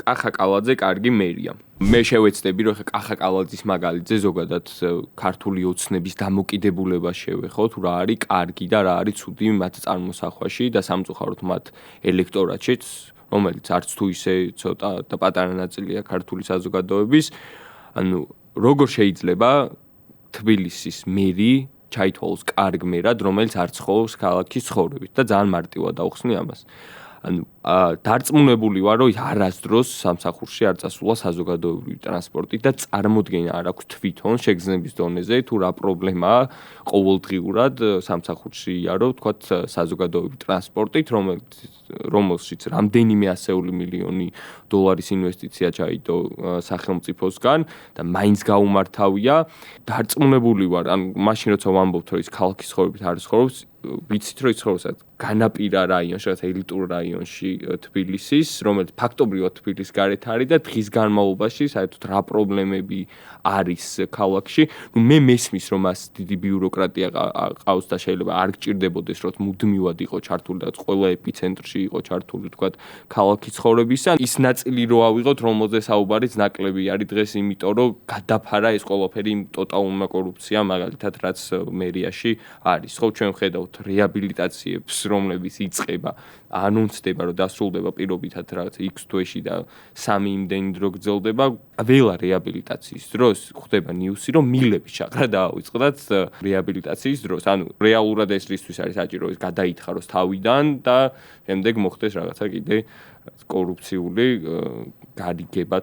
კახა კალაძე კარგი მერია. მე შევეცდები, რომ ხა კახა კალაძის მაგალითზე ზოგადად ქართული ოცნების დამოკიდებულება შევეხო, თუ რა არის კარგი და რა არის ცუდი მათ წარმოსახვაში და სამწუხაროდ მათ ელექტორატშიც, რომელიც არც თუ ისე ცოტა და პატარა ნაწილია ქართული საზოგადოების, ანუ როგორ შეიძლება თბილისის მერი ჩაითვალოს კარგ მერად, რომელიც არ ცხოვრობს ქალაქის ცხოვრებით და ძალიან მარტივად დავხსნი ამას. ანუ დარწმუნებული ვარ, რომ არასდროს სამსახურში არ წასულა საზოგადოებრივი ტრანსპორტი და წარმოდგენა არ აქვს თვითონ შეგრძნების დონეზე თუ რა პრობლემაა ყოველდღიურად სამსახურში იარო, თქვათ საზოგადოებრივი ტრანსპორტით, რომელშიც რამდენიმე ასეული მილიონი დოლარის ინვესტიცია ჩაიდო სახელმწიფოსგან და მაინც გაუმართავია. დარწმუნებული ვარ, ანუ მაშინ როცა ვამბობთ, რომ ის ქალაქის ცხოვრებით არ ცხოვრობს, ვიცით რომ ცხოვრობს განაპირა რაიონში, რაღაც ელიტურ რაიონში თბილისის, რომელიც ფაქტობრივად თბილისის გარეთ არის და დღის განმავლობაში საერთოდ რა პრობლემები არის ქალაქში. ნუ მე მესმის რომ მას დიდი ბიუროკრატია ყავს და შეიძლება არ გჭირდებოდეს რომ მუდმივად იყო ჩართული და ყველა ეპიცენტრში იყო ჩართული თქვათ ქალაქის ცხოვრებისა. ის ნაწილი რო ავიღოთ, რომელზე საუბარიც ნაკლები არის დღეს, იმიტომ რომ გადაფარა ეს ყველაფერი იმ ტოტალურმა კორუფციამ, მაგალითად რაც მერიაში არის. ხო, ჩვენ ვხედავთ რეაბილიტაციებს, რომლებიც იწყება, ანონსდება, რომ დასრულდება პირობითად რაღაც X თვეში და 3 იმდენი დრო გრძელდება. ველა რეაბილიტაციის დროს ხდება ნიუსი, რომ მილების ჩაყრა დაავიწყდათ რეაბილიტაციის დროს. ანუ რეალურად ეს რისთვის არის საჭირო, ეს გადაითხაროს თავიდან და შემდეგ მოხდეს რაღაცა კიდე კორუფციული გარიგება